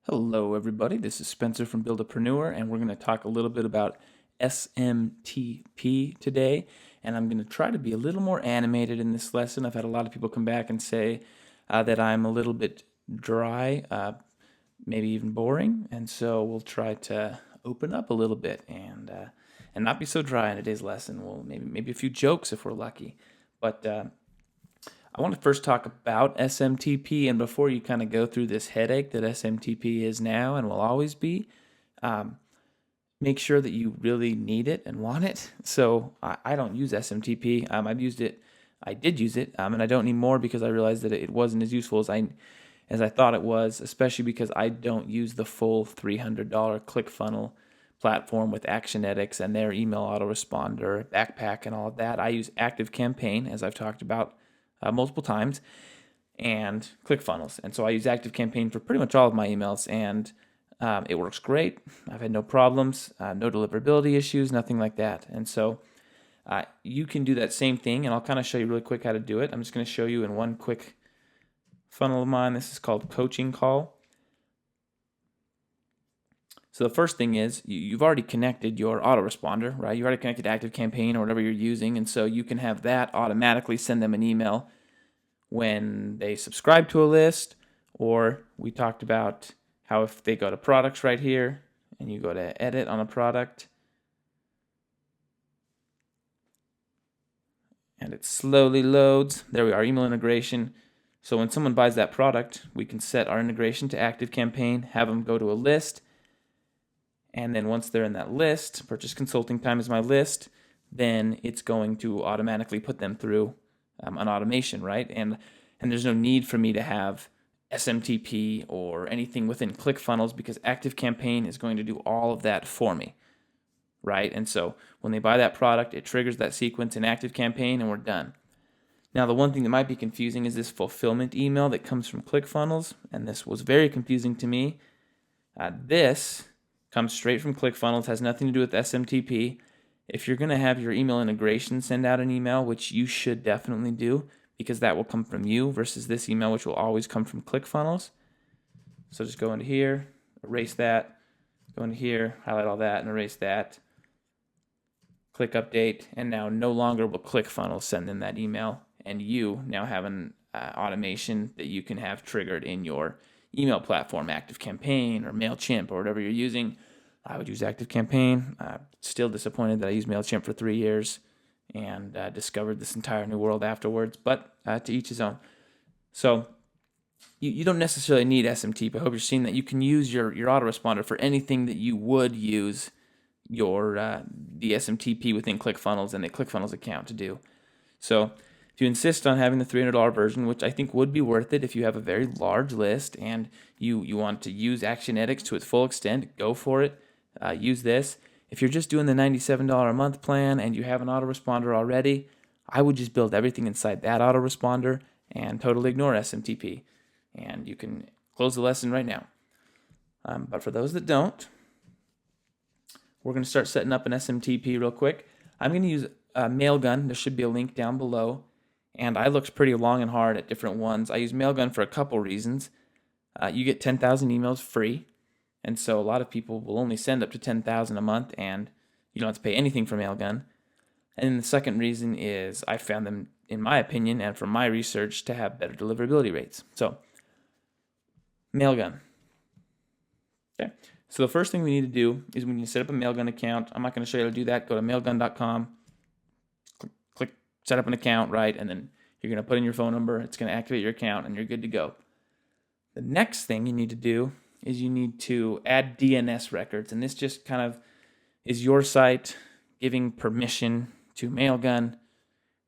Hello, everybody. This is Spencer from Buildapreneur, and we're going to talk a little bit about SMTP today. And I'm going to try to be a little more animated in this lesson. I've had a lot of people come back and say that I'm a little bit dry, maybe even boring, and so we'll try to open up a little bit and not be so dry in today's lesson. We'll maybe a few jokes if we're lucky, but I want to first talk about SMTP, and before you kind of go through this headache that SMTP is now and will always be, make sure that you really need it and want it. So I don't use SMTP. I did use it, and I don't need more because I realized that it wasn't as useful as I thought it was, especially because I don't use the full $300 ClickFunnel platform with Actionetics and their email autoresponder, backpack, and all of that. I use ActiveCampaign, as I've talked about multiple times, and ClickFunnels. And so I use ActiveCampaign for pretty much all of my emails, and it works great. I've had no problems, no deliverability issues, nothing like that. And so you can do that same thing, and I'll kind of show you really quick how to do it. I'm just going to show you in one quick funnel of mine. This is called Coaching Call. So the first thing is you've already connected your autoresponder, right? You've already connected ActiveCampaign or whatever you're using, and so you can have that automatically send them an email when they subscribe to a list, or we talked about how if they go to products right here and you go to edit on a product and it slowly loads, there we are, email integration. So when someone buys that product, we can set our integration to ActiveCampaign, have them go to a list, and then once they're in that list, purchase consulting time is my list, then it's going to automatically put them through an automation, right? And there's no need for me to have SMTP or anything within ClickFunnels because ActiveCampaign is going to do all of that for me, right? And so when they buy that product, it triggers that sequence in ActiveCampaign and we're done. Now, the one thing that might be confusing is this fulfillment email that comes from ClickFunnels, and this was very confusing to me. This comes straight from ClickFunnels, has nothing to do with SMTP. If you're going to have your email integration send out an email, which you should definitely do, because that will come from you versus this email, which will always come from ClickFunnels. So just go into here, erase that, go into here, highlight all that, and erase that. Click update, and now no longer will ClickFunnels send them that email, and you now have an automation that you can have triggered in your email platform, ActiveCampaign or MailChimp or whatever you're using. I would use ActiveCampaign. Still disappointed that I used MailChimp for 3 years and discovered this entire new world afterwards, but to each his own. So you don't necessarily need SMTP. I hope you're seeing that you can use your autoresponder for anything that you would use your the SMTP within ClickFunnels and the ClickFunnels account to do. So if you insist on having the $300 version, which I think would be worth it if you have a very large list and you want to use Actionetics to its full extent, go for it. Use this. If you're just doing the $97 a month plan and you have an autoresponder already, I would just build everything inside that autoresponder and totally ignore SMTP. And you can close the lesson right now. But for those that don't, we're going to start setting up an SMTP real quick. I'm going to use Mailgun. There should be a link down below. And I looked pretty long and hard at different ones. I use Mailgun for a couple reasons. You get 10,000 emails free. And so a lot of people will only send up to 10,000 a month, and you don't have to pay anything for Mailgun. And the second reason is I found them, in my opinion, and from my research, to have better deliverability rates. So, Mailgun. Okay. So the first thing we need to do is we need to set up a Mailgun account. I'm not going to show you how to do that. Go to mailgun.com, click set up an account, right? And then you're going to put in your phone number. It's going to activate your account, and you're good to go. The next thing you need to do is you need to add DNS records. And this just kind of is your site giving permission to Mailgun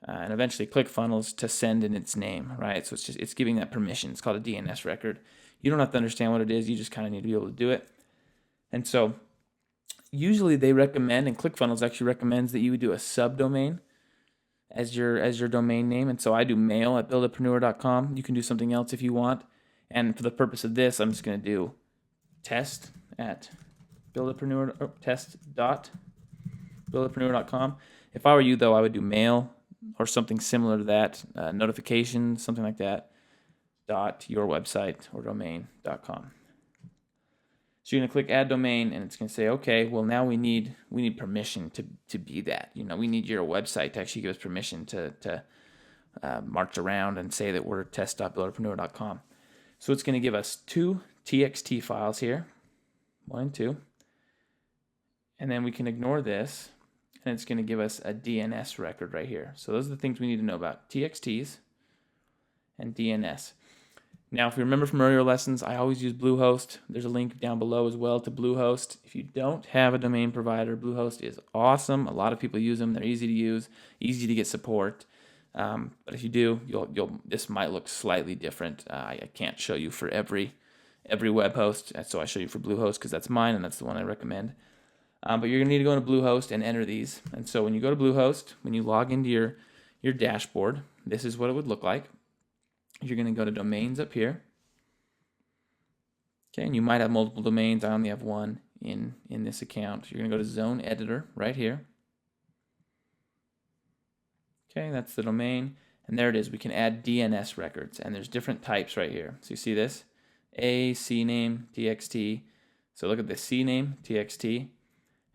and eventually ClickFunnels to send in its name, right? So it's giving that permission. It's called a DNS record. You don't have to understand what it is. You just kind of need to be able to do it. And so usually they recommend, and ClickFunnels actually recommends, that you would do a subdomain as your domain name. And so I do mail at buildapreneur.com. You can do something else if you want. And for the purpose of this, I'm just going to do test at test.buildapreneur.com. If I were you, though, I would do mail or something similar to that, notifications, something like that, dot your website or domain.com. So you're going to click add domain, and it's going to say, okay, well, now we need permission to be that. We need your website to actually give us permission to march around and say that we're test.builderpreneur.com. So it's going to give us 2 TXT files here, 1 and 2. And then we can ignore this, and it's going to give us a DNS record right here. So those are the things we need to know about, TXTs and DNS. Now, if you remember from earlier lessons, I always use Bluehost. There's a link down below as well to Bluehost. If you don't have a domain provider, Bluehost is awesome. A lot of people use them. They're easy to use, easy to get support. But if you do, this might look slightly different. I can't show you for every web host, so I show you for Bluehost because that's mine and that's the one I recommend. But you're going to need to go into Bluehost and enter these. And so when you go to Bluehost, when you log into your dashboard, this is what it would look like. You're going to go to domains up here. Okay, and you might have multiple domains. I only have one in this account. You're going to go to zone editor right here. Okay, that's the domain. And there it is. We can add DNS records. And there's different types right here. So you see this? A, CNAME, TXT. So look at the CNAME, TXT.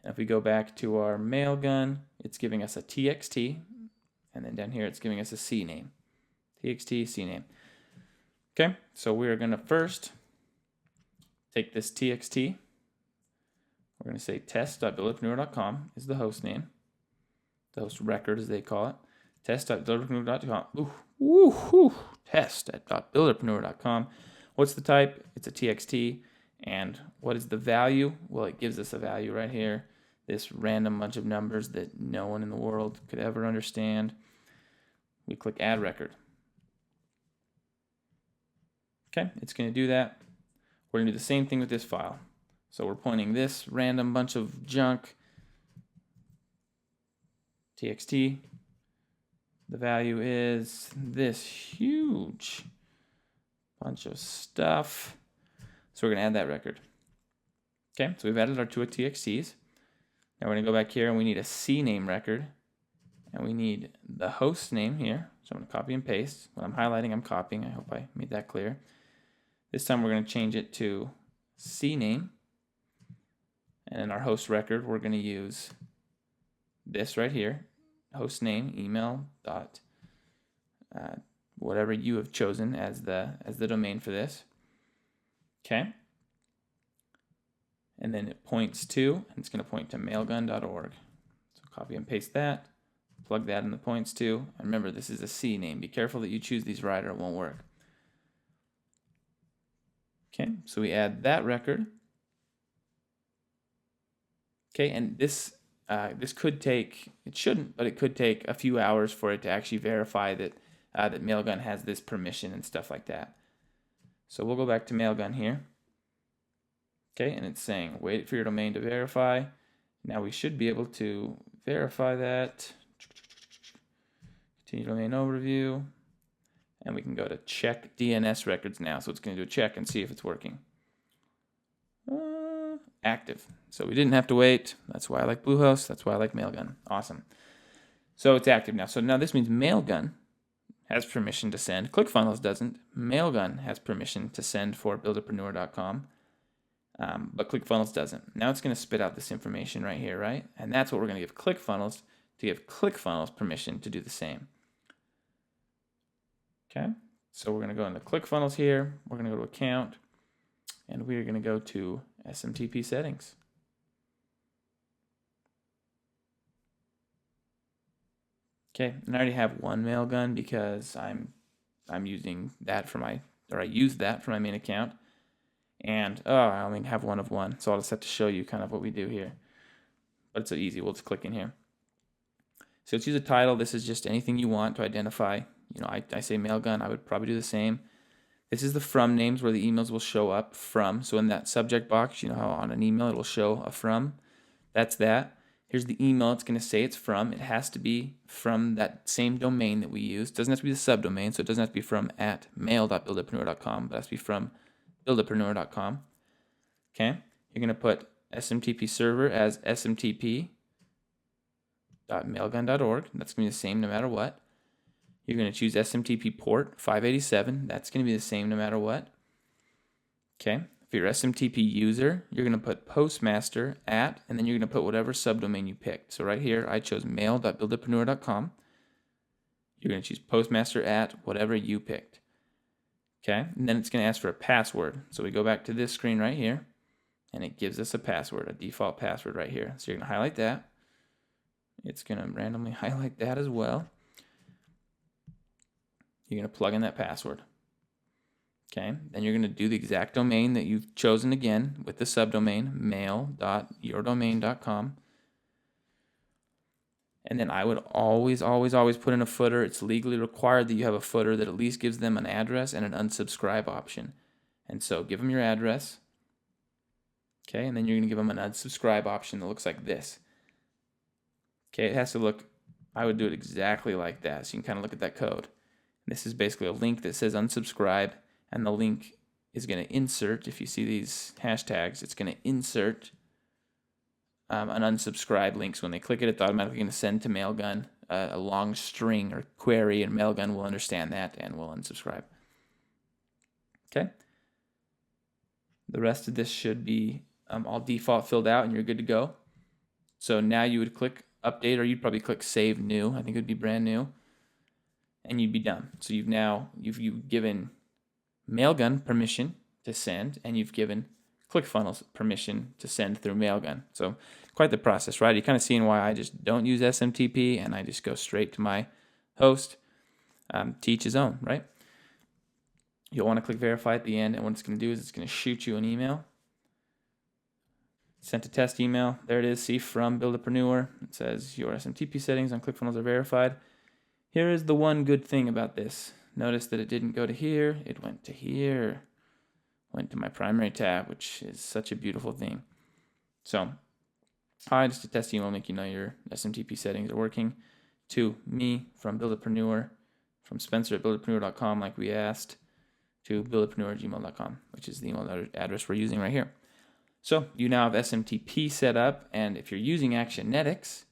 And if we go back to our Mailgun, it's giving us a TXT. And then down here, it's giving us a CNAME. TXT, CNAME. Okay, so we're going to first take this TXT. We're going to say test.builderpreneur.com is the host name. The host record, as they call it. Test.builderpreneur.com. Test.builderpreneur.com. What's the type? It's a TXT. And what is the value? Well, it gives us a value right here. This random bunch of numbers that no one in the world could ever understand. We click add record. Okay, it's going to do that. We're going to do the same thing with this file. So we're pointing this random bunch of junk, TXT. The value is this huge bunch of stuff. So we're going to add that record. Okay, so we've added our 2 TXTs. Now we're going to go back here and we need a CNAME record. And we need the host name here. So I'm going to copy and paste. When I'm highlighting, I'm copying. I hope I made that clear. This time we're going to change it to CNAME. And in our host record, we're going to use this right here. Host name, email, whatever you have chosen as the domain for this. Okay. And then it points to, and it's going to point to mailgun.org. So copy and paste that. Plug that in the points to. And remember, this is a CNAME. Be careful that you choose these right or it won't work. Okay, so we add that record. Okay, and this could take, it shouldn't, but it could take a few hours for it to actually verify that that Mailgun has this permission and stuff like that. So we'll go back to Mailgun here. Okay, and it's saying wait for your domain to verify. Now we should be able to verify that. Continue domain overview. And we can go to check DNS records now. So it's going to do a check and see if it's working. Active. So we didn't have to wait. That's why I like Bluehost. That's why I like Mailgun. Awesome. So it's active now. So now this means Mailgun has permission to send. ClickFunnels doesn't. Mailgun has permission to send for Buildapreneur.com. But ClickFunnels doesn't. Now it's going to spit out this information right here, right? And that's what we're going to give ClickFunnels to give ClickFunnels permission to do the same. Okay, so we're going to go into ClickFunnels here. We're going to go to Account, and we're going to go to SMTP Settings. Okay, and I already have one Mailgun because I'm using that for I used that for my main account. And I only have one of one, so I'll just have to show you kind of what we do here. But it's so easy. We'll just click in here. So let's use a title. This is just anything you want to identify. You know, I say Mailgun. I would probably do the same. This is the from names where the emails will show up from. So in that subject box, you know how on an email it will show a from. That's that. Here's the email it's going to say it's from. It has to be from that same domain that we use. It doesn't have to be the subdomain, so it doesn't have to be from @mail.buildapreneur.com, but it has to be from Buildapreneur.com. Okay, you're going to put SMTP server as smtp.mailgun.org. That's going to be the same no matter what. You're going to choose SMTP port 587. That's going to be the same no matter what. Okay, for your SMTP user, you're going to put postmaster at, and then you're going to put whatever subdomain you picked. So right here, I chose mail.buildapreneur.com. You're going to choose postmaster at whatever you picked. Okay, and then it's going to ask for a password. So we go back to this screen right here, and it gives us a password, a default password right here. So you're going to highlight that. It's going to randomly highlight that as well. You're going to plug in that password. Okay, then you're going to do the exact domain that you've chosen again with the subdomain mail.yourdomain.com. And then I would always put in a footer. It's legally required that you have a footer that at least gives them an address and an unsubscribe option. And so give them your address. Okay, and then you're going to give them an unsubscribe option that looks like this. Okay, it has to look, I would do it exactly like that. So you can kind of look at that code. This is basically a link that says unsubscribe, and the link is going to insert, if you see these hashtags, it's going to insert an unsubscribe link. So when they click it, it's automatically going to send to Mailgun a long string or query, and Mailgun will understand that and will unsubscribe. Okay. The rest of this should be all default filled out, and you're good to go. So now you would click update, or you'd probably click save new. I think it would be brand new, and you'd be done. So you've given Mailgun permission to send, and you've given ClickFunnels permission to send through Mailgun. So quite the process, right? You're kind of seeing why I just don't use SMTP and I just go straight to my host. To each his own, right? You'll want to click verify at the end, and what it's going to do is it's going to shoot you an email. Sent a test email. There it is. See, from Buildapreneur. It says your SMTP settings on ClickFunnels are verified. Here is the one good thing about this. Notice that it didn't go to here. It went to here. Went to my primary tab, which is such a beautiful thing. So, hi, just a test email will make you know your SMTP settings are working. To me from Buildapreneur, from Spencer at buildapreneur.com, like we asked, to buildapreneur@gmail.com, which is the email address we're using right here. So you now have SMTP set up, and if you're using Actionetics,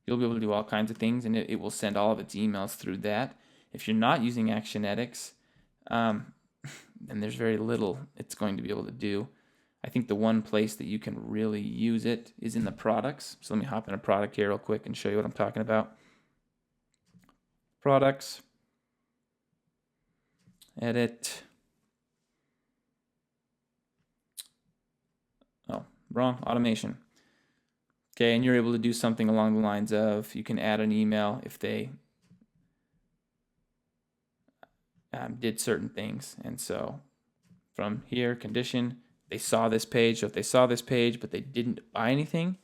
you'll be able to do all kinds of things, and it will send all of its emails through that. If you're not using Actionetics, then there's very little it's going to be able to do. I think the one place that you can really use it is in the products. So let me hop in a product here real quick and show you what I'm talking about. Products. Edit. Oh, wrong. Automation. Okay, and you're able to do something along the lines of you can add an email if they did certain things. And so from here, condition, they saw this page. So if they saw this page but they didn't buy anything,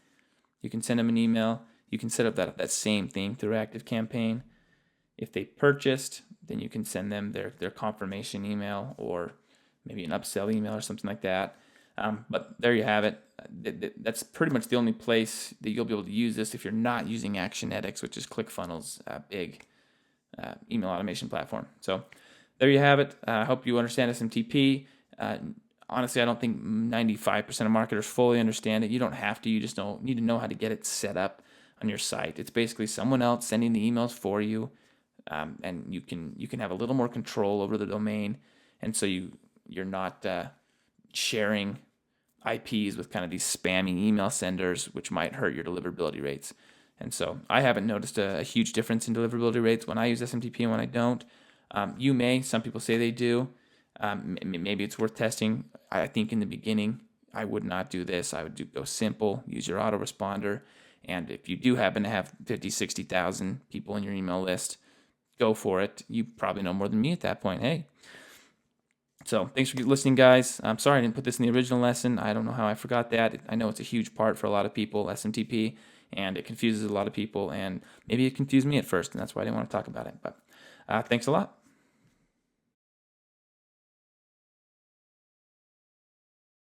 you can send them an email. You can set up that same thing through ActiveCampaign. If they purchased, then you can send them their confirmation email or maybe an upsell email or something like that. But there you have it. That's pretty much the only place that you'll be able to use this if you're not using Actionetics, which is ClickFunnels' big email automation platform. So there you have it. I hope you understand SMTP. Honestly, I don't think 95% of marketers fully understand it. You don't have to. You just need to know how to get it set up on your site. It's basically someone else sending the emails for you, and you can have a little more control over the domain, and so you're not sharing IPs with kind of these spammy email senders, which might hurt your deliverability rates. And so I haven't noticed a huge difference in deliverability rates when I use SMTP and when I don't. You may. Some people say they do. Maybe it's worth testing. I think in the beginning, I would not do this. I would go simple, use your autoresponder. And if you do happen to have 50, 60,000 people in your email list, go for it. You probably know more than me at that point. Hey. So thanks for listening, guys. I'm sorry I didn't put this in the original lesson. I don't know how I forgot that. I know it's a huge part for a lot of people, SMTP, and it confuses a lot of people. And maybe it confused me at first, and that's why I didn't want to talk about it. But thanks a lot.